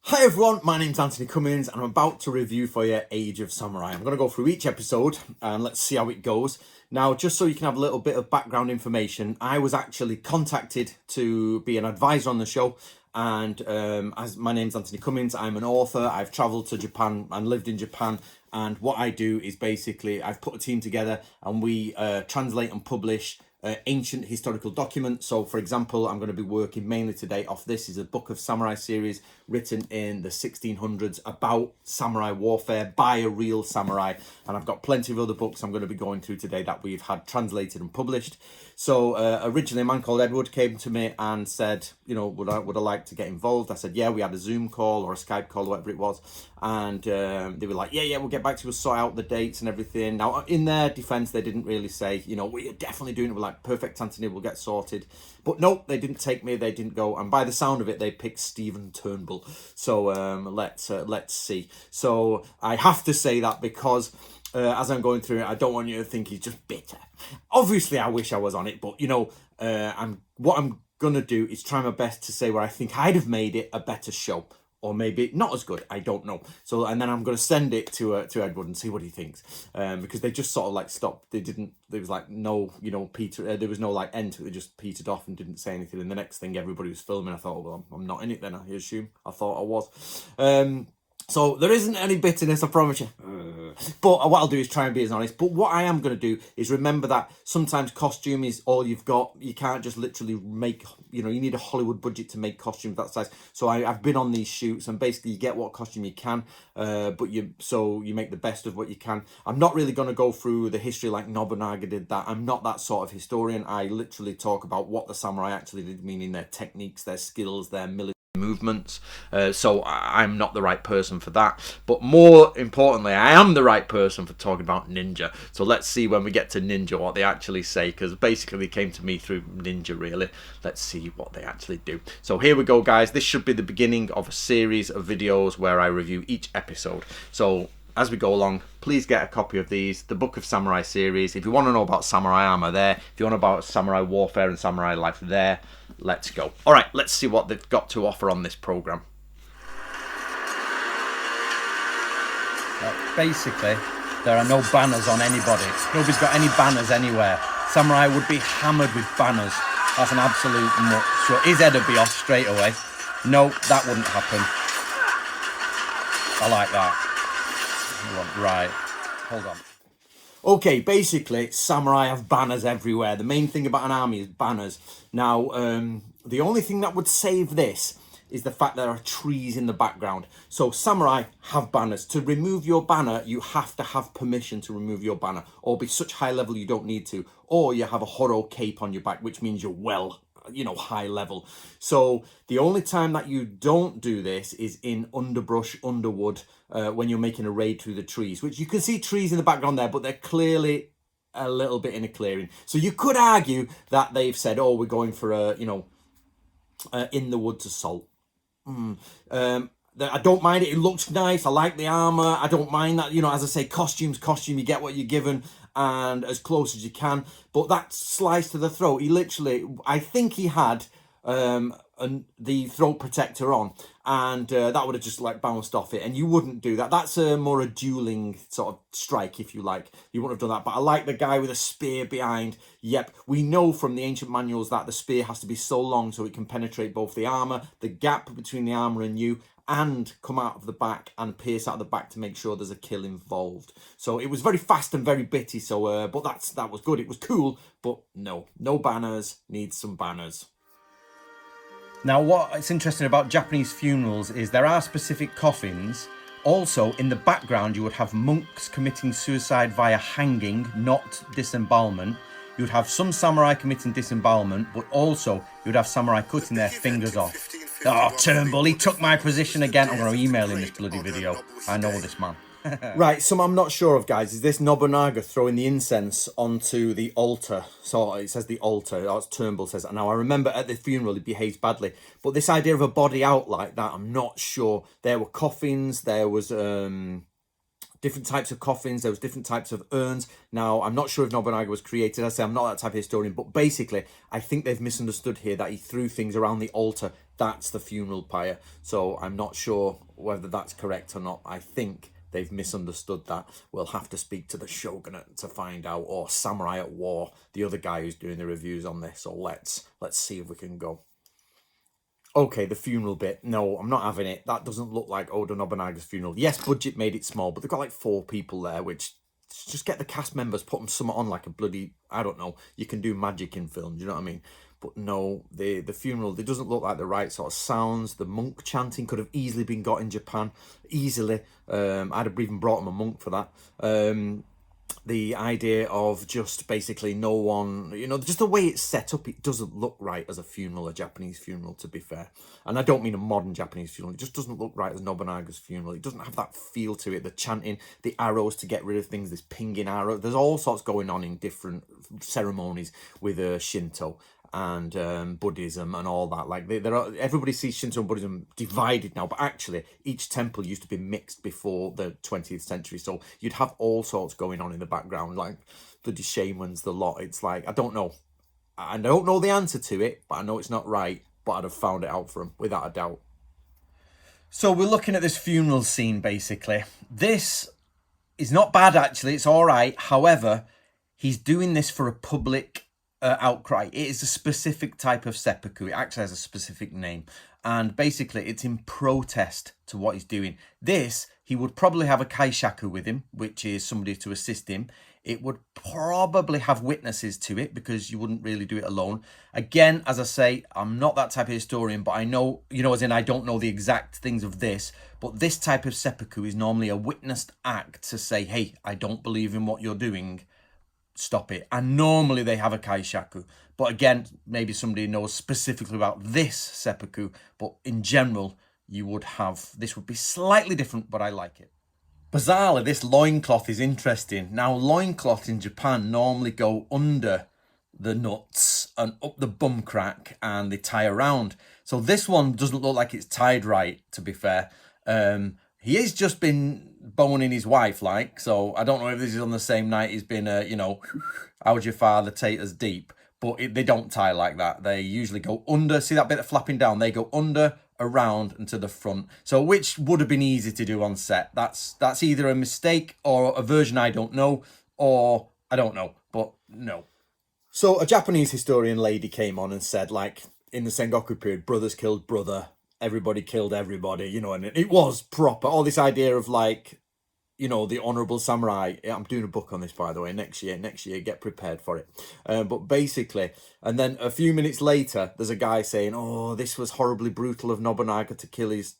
Hi everyone, my name's Anthony Cummins and I'm about to review for you Age of Samurai. I'm going to go through each episode and let's see how it goes. Now, just so you can have a little bit of background information, I was actually contacted to be an advisor on the show, and as my name's Anthony Cummins, I'm an author. I've travelled to Japan and lived in Japan, and what I do is basically I've put a team together and we translate and publish ancient historical documents. So for example, I'm going to be working mainly today off this is a Book of Samurai series written in the 1600s about samurai warfare by a real samurai, and I've got plenty of other books I'm going to be going through today that we've had translated and published. So originally a man called Edward came to me and said, you know, would I like to get involved? I said, yeah. We had a Zoom call or a Skype call, whatever it was, and they were like, yeah, we'll get back to you, we'll sort out the dates and everything. Now, in their defense, they didn't really say, you know, we're definitely doing it. We're like, perfect, Anthony, we'll get sorted. But no, they didn't take me, they didn't go, and by the sound of it, they picked Stephen Turnbull. So let's see. So I have to say that because as I'm going through it, I don't want you to think he's just bitter. Obviously, I wish I was on it, but you know, what I'm gonna do is try my best to say where I think I'd have made it a better show, or maybe not as good. I don't know. So, and then I'm going to send it to Edward and see what he thinks, because they just sort of like stopped. They didn't. There was like no, you know, Peter. There was no like end to it. They just petered off and didn't say anything. And the next thing, everybody was filming. I thought, well, I'm not in it then. I assume. I thought I was. So there isn't any bitterness, I promise you. But what I'll do is try and be as honest. But what I am going to do is remember that sometimes costume is all you've got. You can't just literally make, you know, you need a Hollywood budget to make costumes that size. So I've been on these shoots and basically you get what costume you can, but you make the best of what you can. I'm not really going to go through the history like Nobunaga did that. I'm not that sort of historian. I literally talk about what the samurai actually did, meaning their techniques, their skills, their military movements. So I'm not the right person for that, but more importantly, I am the right person for talking about ninja. So let's see when we get to ninja what they actually say, because basically they came to me through ninja really. Let's see what they actually do. So here we go, guys. This should be the beginning of a series of videos where I review each episode. So as we go along, please get a copy of these, the Book of Samurai series. If you want to know about samurai armor, there. If you want to know about samurai warfare and samurai life, there. Let's go. All right, let's see what they've got to offer on this program. Basically, there are no banners on anybody. Nobody's got any banners anywhere. Samurai would be hammered with banners. That's an absolute nut. So his head would be off straight away. No, that wouldn't happen. I like that. Right, hold on. Okay, basically, samurai have banners everywhere. The main thing about an army is banners. Now, the only thing that would save this is the fact there are trees in the background. So samurai have banners. To remove your banner, you have to have permission to remove your banner, or be such high level you don't need to, or you have a horo cape on your back, which means you're well, you know, high level. So the only time that you don't do this is in underbrush, underwood, when you're making a raid through the trees, which you can see trees in the background there, but they're clearly a little bit in a clearing. So you could argue that they've said, oh, we're going for a, you know, in the woods assault. I don't mind it. It looks nice. I like the armor. I don't mind that. You know, as I say, costume. You get what you're given, and as close as you can. But that slice to the throat, he literally, I think he had the throat protector on, and that would have just like bounced off it, and you wouldn't do that. That's more a dueling sort of strike, if you like. You wouldn't have done that. But I like the guy with a spear behind. Yep, we know from the ancient manuals that the spear has to be so long so it can penetrate both the armor, the gap between the armor and you, and come out of the back and pierce out of the back to make sure there's a kill involved. So it was very fast and very bitty. So but that was good. It was cool, but no banners. Needs some banners. Now, what's interesting about Japanese funerals is there are specific coffins. Also, in the background, you would have monks committing suicide via hanging, not disembowelment. You would have some samurai committing disembowelment, but also you would have samurai cutting their fingers off. Oh, Turnbull, he took my position again. I'm going to email him this bloody video. I know this man. Right, some I'm not sure of, guys. Is this Nobunaga throwing the incense onto the altar? So it says the altar, as Turnbull says. Now, I remember at the funeral he behaved badly. But this idea of a body out like that, I'm not sure. There were coffins, there was different different types of coffins, there was different types of urns. Now, I'm not sure if Nobunaga was created. I say I'm not that type of historian, but basically, I think they've misunderstood here that he threw things around the altar. That's the funeral pyre. So I'm not sure whether that's correct or not. I think they've misunderstood that. We'll have to speak to the shogunate to find out, or Samurai at War, the other guy who's doing the reviews on this. So let's see if we can go. Okay, the funeral bit. No, I'm not having it. That doesn't look like Oda Nobunaga's funeral. Yes, budget made it small, but they've got like 4 people there, which just get the cast members, put them somewhat on like a bloody, I don't know, you can do magic in films, you know what I mean? But no, the funeral, it doesn't look like the right sort of sounds. The monk chanting could have easily been got in Japan, easily. I'd have even brought him a monk for that. The idea of just basically no one, you know, just the way it's set up, it doesn't look right as a funeral, a Japanese funeral, to be fair. And I don't mean a modern Japanese funeral. It just doesn't look right as Nobunaga's funeral. It doesn't have that feel to it. The chanting, the arrows to get rid of things, this pinging arrow. There's all sorts going on in different ceremonies with Shinto and Buddhism and all that. Like everybody sees Shinto and Buddhism divided now, but actually each temple used to be mixed before the 20th century. So you'd have all sorts going on in the background, like bloody shamans, the lot. It's like, I don't know the answer to it, but I know it's not right, but I'd have found it out for him without a doubt. So we're looking at this funeral scene, basically. This is not bad, actually. It's all right. However, he's doing this for a public outcry. It is a specific type of seppuku. It actually has a specific name. And basically, it's in protest to what he's doing. This, he would probably have a kaishaku with him, which is somebody to assist him. It would probably have witnesses to it because you wouldn't really do it alone. Again, as I say, I'm not that type of historian, but I know, you know, as in I don't know the exact things of this, but this type of seppuku is normally a witnessed act to say, hey, I don't believe in what you're doing. Stop it. And normally they have a kaishaku. But again, maybe somebody knows specifically about this seppuku. But in general, you would have, this would be slightly different, but I like it. Bizarrely, this loincloth is interesting. Now, loincloths in Japan normally go under the nuts and up the bum crack and they tie around. So this one doesn't look like it's tied right, to be fair. He has just been boning his wife, like, so I don't know if this is on the same night he's been, you know, how'd your father take us deep? But they don't tie like that. They usually go under. See that bit of flapping down? They go under, around, and to the front. So which would have been easy to do on set. That's either a mistake or a version I don't know, or I don't know, but no. So a Japanese historian lady came on and said, like, in the Sengoku period, brothers killed brother. Everybody killed everybody, you know, and it was proper. All this idea of, like, you know, the honourable samurai. I'm doing a book on this, by the way, next year, get prepared for it. But basically, and then a few minutes later, there's a guy saying, oh, this was horribly brutal of Nobunaga to kill his,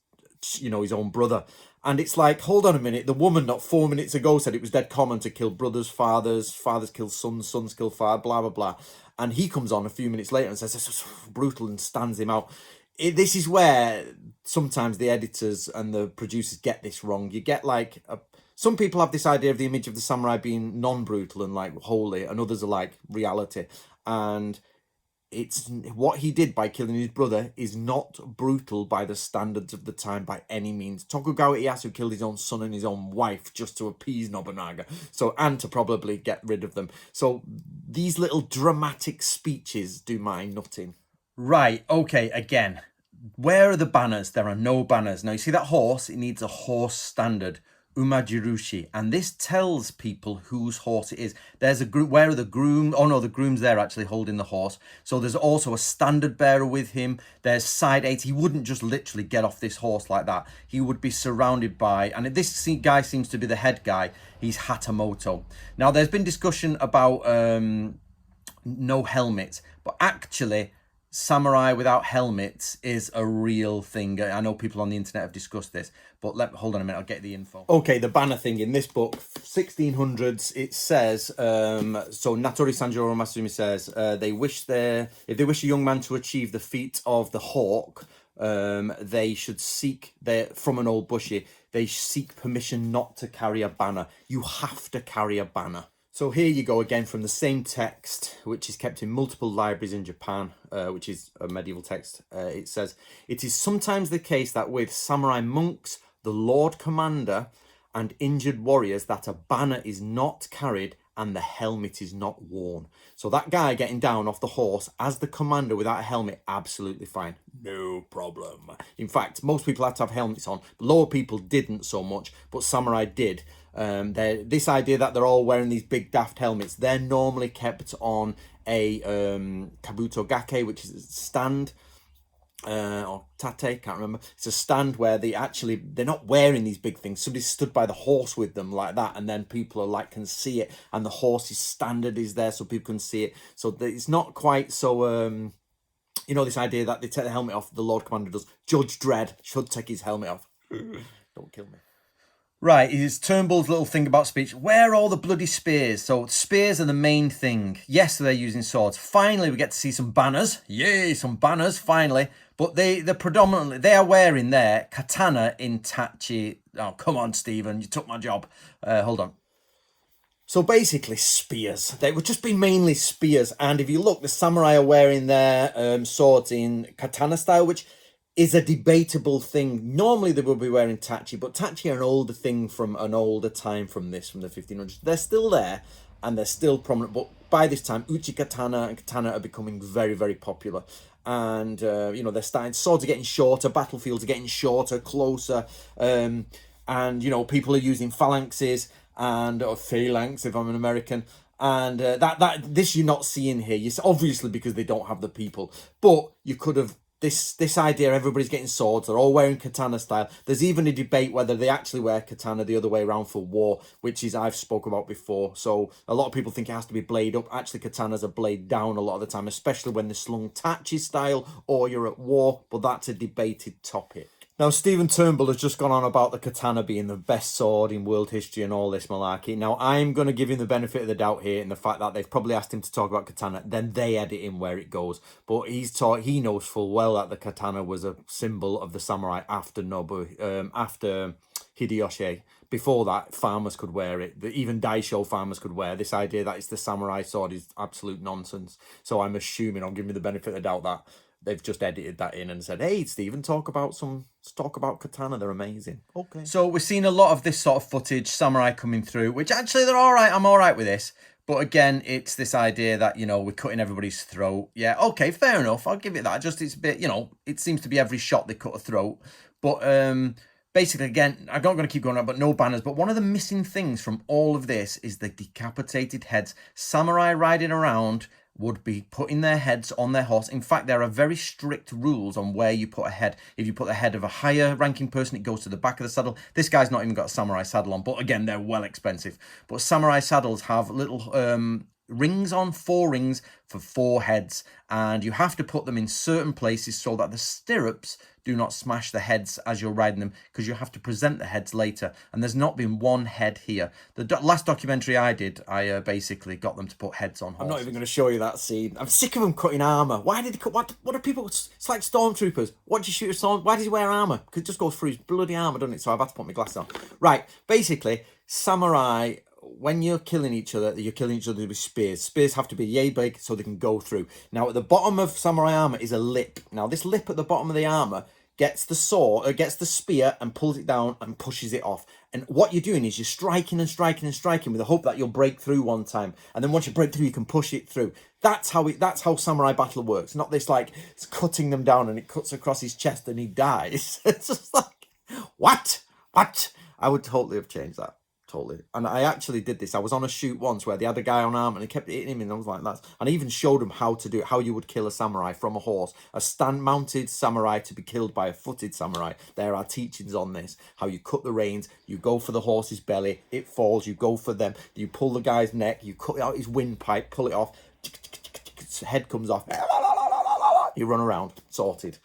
you know, his own brother. And it's like, hold on a minute, the woman not 4 minutes ago said it was dead common to kill brothers, fathers kill sons, sons kill father, blah, blah, blah. And he comes on a few minutes later and says, this was brutal, and stands him out. This is where sometimes the editors and the producers get this wrong. You get like, some people have this idea of the image of the samurai being non-brutal and like holy, and others are like reality. And it's what he did by killing his brother is not brutal by the standards of the time by any means. Tokugawa Ieyasu killed his own son and his own wife just to appease Nobunaga, so, and to probably get rid of them. So these little dramatic speeches do my nutting. Right, okay, again, where are the banners? There are no banners. Now, you see that horse? It needs a horse standard, umajirushi, and this tells people whose horse it is. There's a group, where are the groom? Oh no, the groom's there actually holding the horse. So there's also a standard bearer with him. There's side aids. He wouldn't just literally get off this horse like that. He would be surrounded by, and this guy seems to be the head guy. He's Hatamoto. Now, there's been discussion about no helmet, but actually, samurai without helmets is a real thing. I know people on the internet have discussed this, but hold on a minute, I'll get the info. Okay, the banner thing in this book, 1600s, it says, so Natori Sanjuro Masumi says, if they wish a young man to achieve the feat of the hawk, they should seek from an old bushi, they seek permission not to carry a banner. You have to carry a banner. So here you go again from the same text, which is kept in multiple libraries in Japan, which is a medieval text. It says, it is sometimes the case that with samurai monks, the Lord Commander, and injured warriors that a banner is not carried and the helmet is not worn. So that guy getting down off the horse as the commander without a helmet, absolutely fine. No problem. In fact, most people had to have helmets on. Lower people didn't so much, but samurai did. This idea that they're all wearing these big daft helmets, they're normally kept on a kabuto gake, which is a stand, or tate, can't remember. It's a stand where they're not wearing these big things. Somebody stood by the horse with them like that, and then people are like can see it, and the horse's standard is there so people can see it. So it's not quite so this idea that they take the helmet off, the Lord Commander does. Judge Dredd should take his helmet off. Don't kill me. Right, is Turnbull's little thing about speech. Where are all the bloody spears? So spears are the main thing. Yes, they're using swords. Finally, we get to see some banners. Yay, some banners, finally. But they are wearing their katana in tachi. Oh, come on, Stephen, you took my job. Hold on. So basically, spears. They would just be mainly spears. And if you look, the samurai are wearing their swords in katana style, which is a debatable thing. Normally they would be wearing tachi, but tachi are an older thing from an older time from the 1500s. They're still there and they're still prominent, but by this time uchi katana and katana are becoming very, very popular. And they're starting, swords are getting shorter, battlefields are getting shorter, closer, and people are using phalanxes or phalanx if I'm an American. And this you're not seeing here. It's obviously because they don't have the people, but you could have this idea everybody's getting swords, they're all wearing katana style. There's even a debate whether they actually wear katana the other way around for war, which is I've spoke about before. So a lot of people think it has to be blade up. Actually, katanas are blade down a lot of the time, especially when they're slung tachi style or you're at war, but that's a debated topic. Now, Stephen Turnbull has just gone on about the katana being the best sword in world history and all this malarkey. Now, I'm going to give him the benefit of the doubt here in the fact that they've probably asked him to talk about katana, then they edit in where it goes. But he knows full well that the katana was a symbol of the samurai after Hideyoshi. Before that, farmers could wear it. Even Daisho farmers could wear this idea that it's the samurai sword is absolute nonsense. So I'm assuming, I'll give me the benefit of the doubt that they've just edited that in and said, hey, Stephen, talk about katana. They're amazing. Okay. So we're seeing a lot of this sort of footage, samurai coming through, which actually they're all right. I'm all right with this. But again, it's this idea that, we're cutting everybody's throat. Yeah, okay, fair enough. I'll give it that. Just it's a bit, it seems to be every shot they cut a throat. But basically, again, I'm not going to keep going on, but no banners. But one of the missing things from all of this is the decapitated heads. Samurai riding around would be putting their heads on their horse. In fact, there are very strict rules on where you put a head. If you put the head of a higher ranking person, it goes to the back of the saddle. This guy's not even got a samurai saddle on, but again, they're well expensive. But samurai saddles have little rings on, 4 rings for 4 heads, and you have to put them in certain places so that the stirrups do not smash the heads as you're riding them, because you have to present the heads later, and there's not been one head here. The last documentary I did, I basically got them to put heads on horses. I'm not even going to show you that scene. I'm sick of them cutting armour. Why did they cut? What are people? It's like stormtroopers. What do you shoot a storm? Why does he wear armour? Because it just goes through his bloody armour, doesn't it? So I've had to put my glasses on. Right, basically, samurai, when you're killing each other with spears. Spears have to be yay big so they can go through. Now, at the bottom of samurai armour is a lip. Now, this lip at the bottom of the armour gets the gets the spear and pulls it down and pushes it off. And what you're doing is you're striking and striking and striking with the hope that you'll break through one time. And then once you break through, you can push it through. That's how samurai battle works. Not this like it's cutting them down and it cuts across his chest and he dies. It's just like, what? I would totally have changed that. Totally. And I actually did this. I was on a shoot once where they had a guy on arm and he kept hitting him and I was like, that. And I even showed him how to do it, how you would kill a samurai from a horse. A stand-mounted samurai to be killed by a footed samurai. There are teachings on this. How you cut the reins, you go for the horse's belly, it falls, you go for them, you pull the guy's neck, you cut out his windpipe, pull it off, head comes off, you run around, sorted.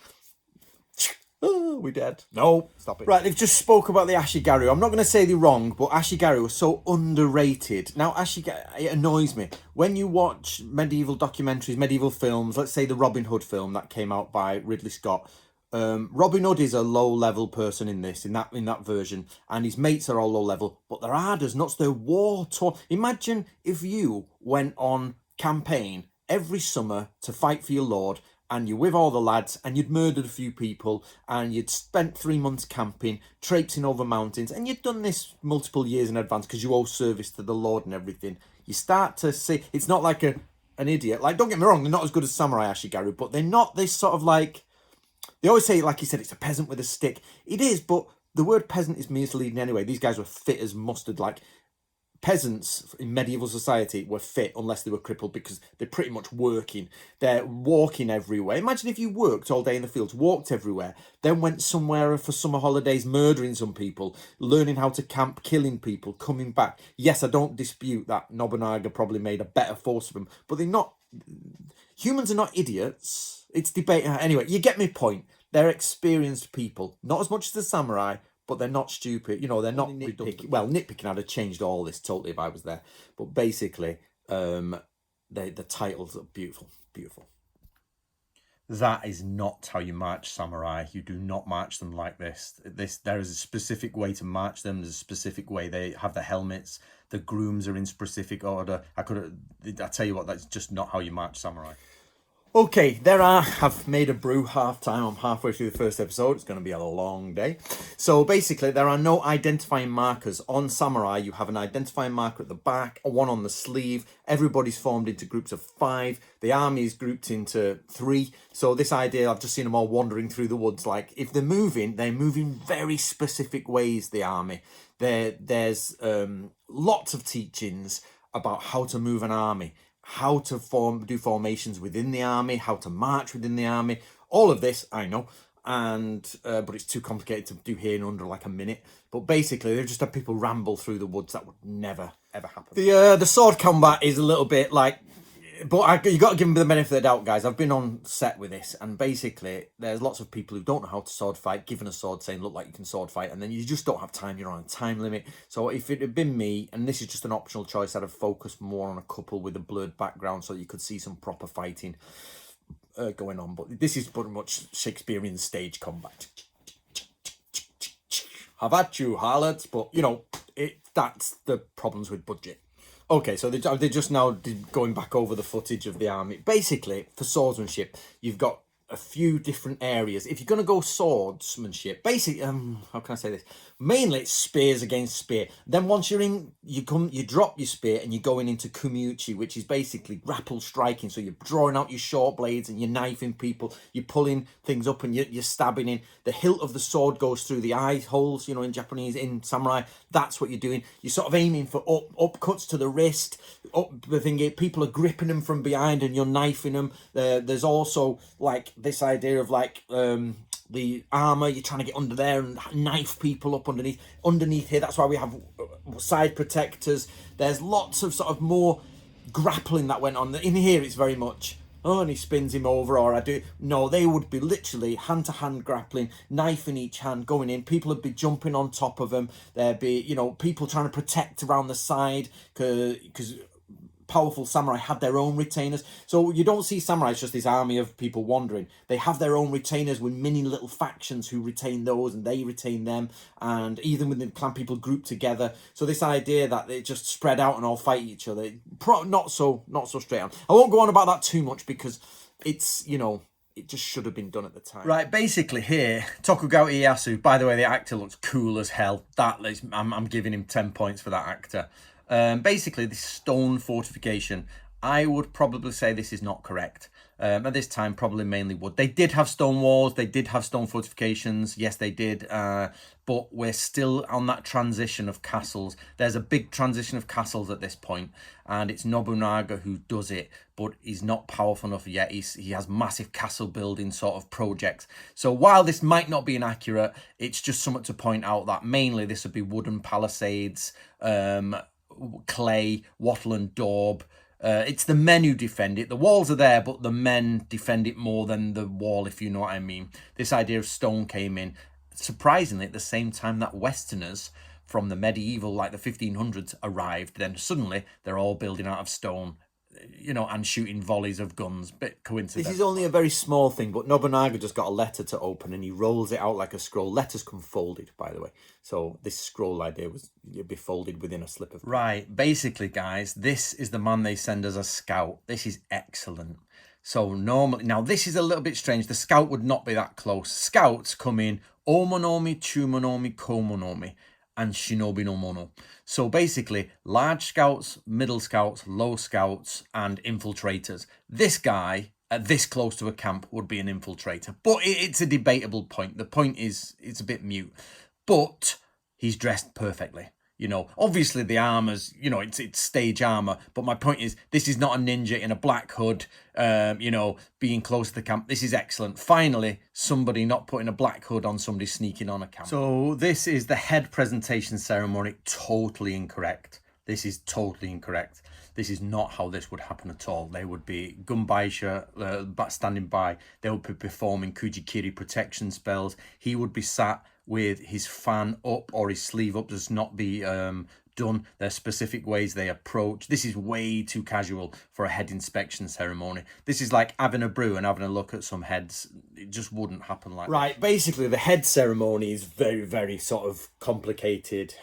Oh, we're dead. No, stop it. Right, they've just spoke about the Ashigaru. I'm not going to say they're wrong, but Ashigaru was so underrated. Now, it annoys me. When you watch medieval documentaries, medieval films, let's say the Robin Hood film that came out by Ridley Scott, Robin Hood is a low-level person in that version, and his mates are all low-level, but they're hard as nuts. They're war-torn. Imagine if you went on campaign every summer to fight for your lord, and you're with all the lads, and you'd murdered a few people, and you'd spent 3 months camping, traipsing over mountains, and you'd done this multiple years in advance because you owe service to the Lord and everything. You start to see, it's not like an idiot. Like, don't get me wrong, they're not as good as samurai ashigaru, but they're not this sort of like, they always say, like you said, it's a peasant with a stick. It is, but the word peasant is misleading anyway. These guys were fit as mustard. Like, peasants in medieval society were fit unless they were crippled, because they're pretty much working. They're walking everywhere. Imagine if you worked all day in the fields, walked everywhere, then went somewhere for summer holidays, murdering some people, learning how to camp, killing people, coming back. Yes, I don't dispute that Nobunaga probably made a better force of them, but they're not. Humans are not idiots. It's debate. Anyway, you get my point. They're experienced people, not as much as the samurai, but they're not stupid. You know, they're not nitpicking. Well, nitpicking, I'd have changed all this totally if I was there. But basically, the titles are beautiful, beautiful. That is not how you march samurai. You do not march them like this. There is a specific way to march them. There's a specific way they have the helmets. The grooms are in specific order. I tell you what, that's just not how you march samurai. Okay, I've made a brew half time. I'm halfway through the first episode. It's going to be a long day. So basically, there are no identifying markers. On samurai, you have an identifying marker at the back, one on the sleeve. Everybody's formed into groups of 5. The army is grouped into 3. So this idea, I've just seen them all wandering through the woods. Like, if they're moving very specific ways, the army. There's lots of teachings about how to move an army, how to do formations within the army, how to march within the army. All of this, I know, and but it's too complicated to do here in under like a minute. But basically, they've just had people ramble through the woods. That would never, ever happen. The sword combat is a little bit like, but you got to give them the benefit of the doubt, guys. I've been on set with this, and basically, there's lots of people who don't know how to sword fight, given a sword saying, look like you can sword fight, and then you just don't have time, you're on a time limit. So if it had been me, and this is just an optional choice, I'd have focused more on a couple with a blurred background so you could see some proper fighting going on. But this is pretty much Shakespearean stage combat. Have at you, harlots. But, you know, that's the problems with budget. Okay, so they're just now going back over the footage of the army. Basically, for swordsmanship, you've got a few different areas. If you're going to go swordsmanship, basically, how can I say this? Mainly, it's spears against spear. Then once you're in, you drop your spear and you're going into kumiuchi, which is basically grapple striking. So you're drawing out your short blades and you're knifing people. You're pulling things up and you're stabbing in. The hilt of the sword goes through the eye holes, you know, in Japanese, in samurai. That's what you're doing. You're sort of aiming for upcuts to the wrist, up the thing. People are gripping them from behind and you're knifing them. There's also like this idea of like the armor, you're trying to get under there and knife people up underneath here. That's why we have side protectors. There's lots of sort of more grappling that went on. In here it's very much, oh, and he spins him over, or I do. No, they would be literally hand-to-hand grappling, knife in each hand, going in. People would be jumping on top of them. There'd be, you know, people trying to protect around the side, because powerful samurai had their own retainers. So you don't see samurai as just this army of people wandering. They have their own retainers with many little factions who retain those and they retain them, and even within the clan, people group together. So this idea that they just spread out and all fight each other, not so straight on. I won't go on about that too much because it's, you know, it just should have been done at the time. Right, basically here, Tokugawa Ieyasu, by the way, the actor looks cool as hell. I'm giving him 10 points for that actor. Basically, this stone fortification, I would probably say this is not correct. At this time, probably mainly wood. They did have stone walls. They did have stone fortifications. Yes, they did. But we're still on that transition of castles. There's a big transition of castles at this point, and it's Nobunaga who does it, but he's not powerful enough yet. He has massive castle building sort of projects. So while this might not be inaccurate, it's just something to point out that mainly this would be wooden palisades, clay, wattle and daub. It's the men who defend it. The walls are there, but the men defend it more than the wall, if you know what I mean. This idea of stone came in, surprisingly, at the same time that Westerners from the medieval, like the 1500s, arrived. Then suddenly they're all building out of stone, you know, and shooting volleys of guns. Bit coincidental. This is only a very small thing, but Nobunaga just got a letter to open and he rolls it out like a scroll. Letters come folded, by the way. So this scroll idea you'd be folded within a slip of paper. Right, basically, guys, this is the man they send as a scout. This is excellent. So normally, now this is a little bit strange. The scout would not be that close. Scouts come in Omonomi, Chumonomi, Komonomi, and Shinobi no Mono. So basically, large scouts, middle scouts, low scouts, and infiltrators. This guy, this close to a camp, would be an infiltrator. But it's a debatable point. The point is, it's a bit mute. But he's dressed perfectly. You know, obviously the armor's, you know, it's stage armor. But my point is, this is not a ninja in a black hood, you know, being close to the camp. This is excellent. Finally, somebody not putting a black hood on somebody sneaking on a camp. So this is the head presentation ceremony. Totally incorrect. This is totally incorrect. This is not how this would happen at all. They would be Gunbaisha standing by. They would be performing Kujikiri protection spells. He would be sat with his fan up or his sleeve up. Does not be done. There's specific ways they approach. This is way too casual for a head inspection ceremony. This is like having a brew and having a look at some heads. It just wouldn't happen like that. Right, basically the head ceremony is very, very sort of complicated.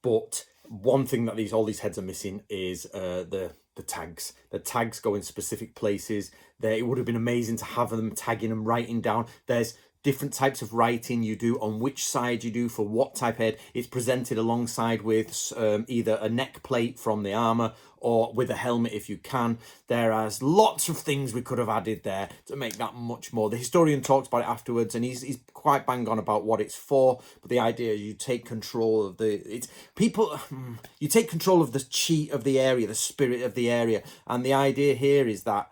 But one thing that all these heads are missing is the tags. The tags go in specific places. It would have been amazing to have them tagging and writing down. There's different types of writing you do on which side you do for what type head. It's presented alongside with either a neck plate from the armor or with a helmet if you can. There's lots of things we could have added there to make that much more. The historian talks about it afterwards, and he's quite bang on about what it's for. But the idea is you take control of you take control of the chi of the area, the spirit of the area, and the idea here is that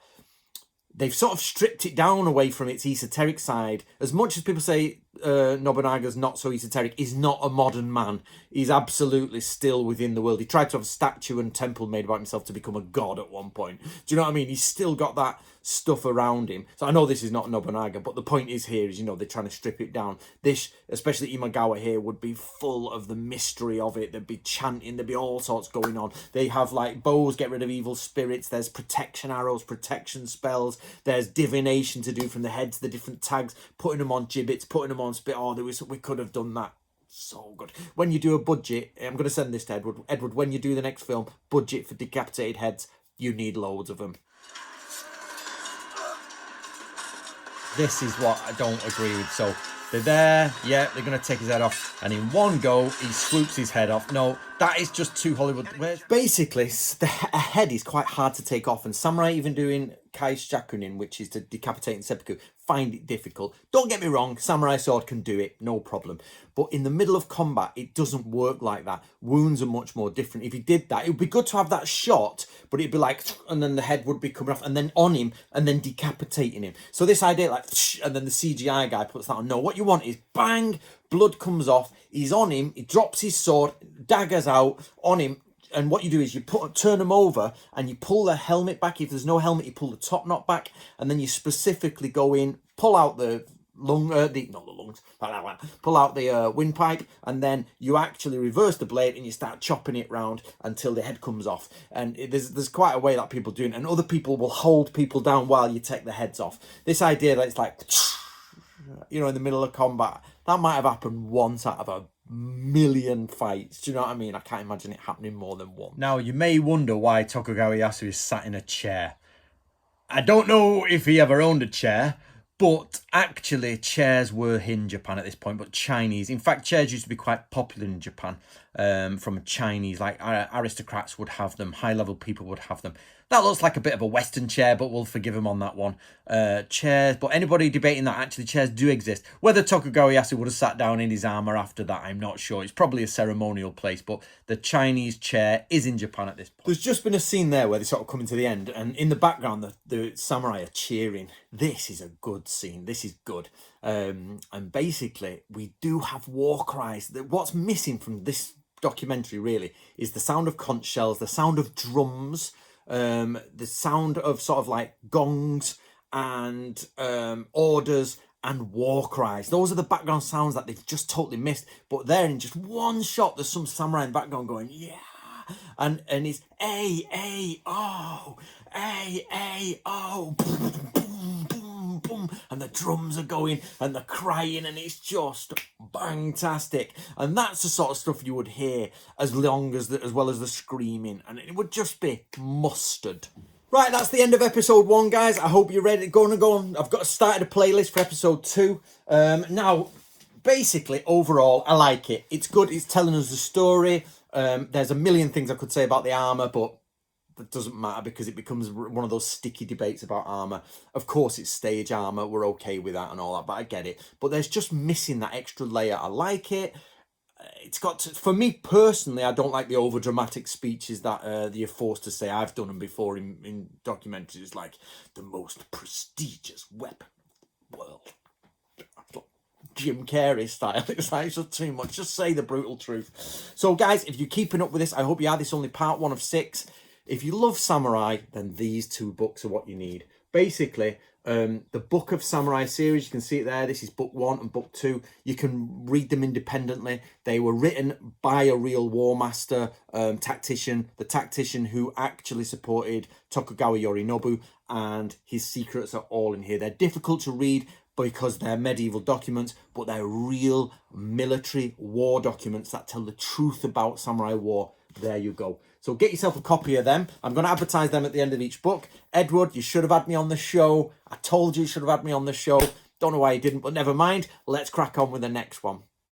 they've sort of stripped it down away from its esoteric side. As much as people say Nobunaga's not so esoteric, he's not a modern man. He's absolutely still within the world. He tried to have a statue and temple made about himself to become a god at one point. Do you know what I mean? He's still got that stuff around him. So I know this is not Nobunaga, but the point is here is, you know, they're trying to strip it down. This, especially Imagawa here, would be full of the mystery of it. There'd be chanting, there'd be all sorts going on. They have like bows, get rid of evil spirits. There's protection arrows, protection spells. There's divination to do from the heads, the different tags, putting them on gibbets, putting them on spit. Oh, we could have done that. So good. When you do a budget, I'm going to send this to Edward. Edward, when you do the next film, budget for decapitated heads, you need loads of them. This is what I don't agree with. So they're there, yeah, they're going to take his head off, and in one go, he swoops his head off. No, that is just too Hollywood. Basically, a head is quite hard to take off, and samurai even doing kaishakunin, which is to decapitate in seppuku, find it difficult. Don't get me wrong, samurai sword can do it, no problem. But in the middle of combat, it doesn't work like that. Wounds are much more different. If he did that, it would be good to have that shot, but it'd be like, and then the head would be coming off, and then on him, and then decapitating him. So this idea, like, and then the CGI guy puts that on. No, what you want is bang, blood comes off, he's on him, he drops his sword, daggers out on him, and what you do is you turn him over and you pull the helmet back. If there's no helmet, you pull the top knot back, and then you specifically go in, pull out the pull out the windpipe, and then you actually reverse the blade and you start chopping it round until the head comes off. And there's quite a way that people do it, and other people will hold people down while you take the heads off. This idea that it's like, you know, in the middle of combat, that might have happened once out of a million fights. Do you know what I mean? I can't imagine it happening more than once. Now, you may wonder why Tokugawa Ieyasu is sat in a chair. I don't know if he ever owned a chair, but actually chairs were in Japan at this point, but Chinese. In fact, chairs used to be quite popular in Japan from Chinese, like aristocrats would have them, high-level people would have them. That looks like a bit of a Western chair, but we'll forgive him on that one. Chairs, but anybody debating that actually chairs do exist. Whether Tokugawa Ieyasu would have sat down in his armour after that, I'm not sure. It's probably a ceremonial place, but the Chinese chair is in Japan at this point. There's just been a scene there where they sort of come into the end, and in the background, the samurai are cheering. This is a good scene. This is good. And basically, we do have war cries. What's missing from this documentary, really, is the sound of conch shells, the sound of drums, the sound of sort of like gongs and orders and war cries. Those are the background sounds that they've just totally missed. But there in just one shot, there's some samurai in the background going, yeah. And it's A-A-O, A-A-O, boom, boom, boom, boom. And the drums are going and they're crying, and it's just bang-tastic. And that's the sort of stuff you would hear as well as the screaming. And it would just be mustard. Right, that's the end of episode 1, guys. I hope you're ready to go on. I've got started a playlist for episode 2. Now, basically, overall, I like it. It's good. It's telling us the story. There's a million things I could say about the armor, but that doesn't matter because it becomes one of those sticky debates about armor. Of course, it's stage armor. We're okay with that and all that, but I get it. But there's just missing that extra layer. I like it. It's got to, for me personally, I don't like the over dramatic speeches that you're forced to say. I've done them before in documentaries, like the most prestigious weapon in the world. Jim Carrey style. It's like just too much. Just say the brutal truth. So guys, if you're keeping up with this, I hope you are. This is only part 1 of 6. If you love samurai, then these 2 books are what you need. Basically, the Book of Samurai series, you can see it there. This is book 1 and book 2. You can read them independently. They were written by a real war master, tactician, the tactician who actually supported Tokugawa Yorinobu, and his secrets are all in here. They're difficult to read because they're medieval documents, but they're real military war documents that tell the truth about samurai war. There you go. So get yourself a copy of them. I'm going to advertise them at the end of each book. Edward, you should have had me on the show. I told you should have had me on the show. Don't know why you didn't, but never mind. Let's crack on with the next one.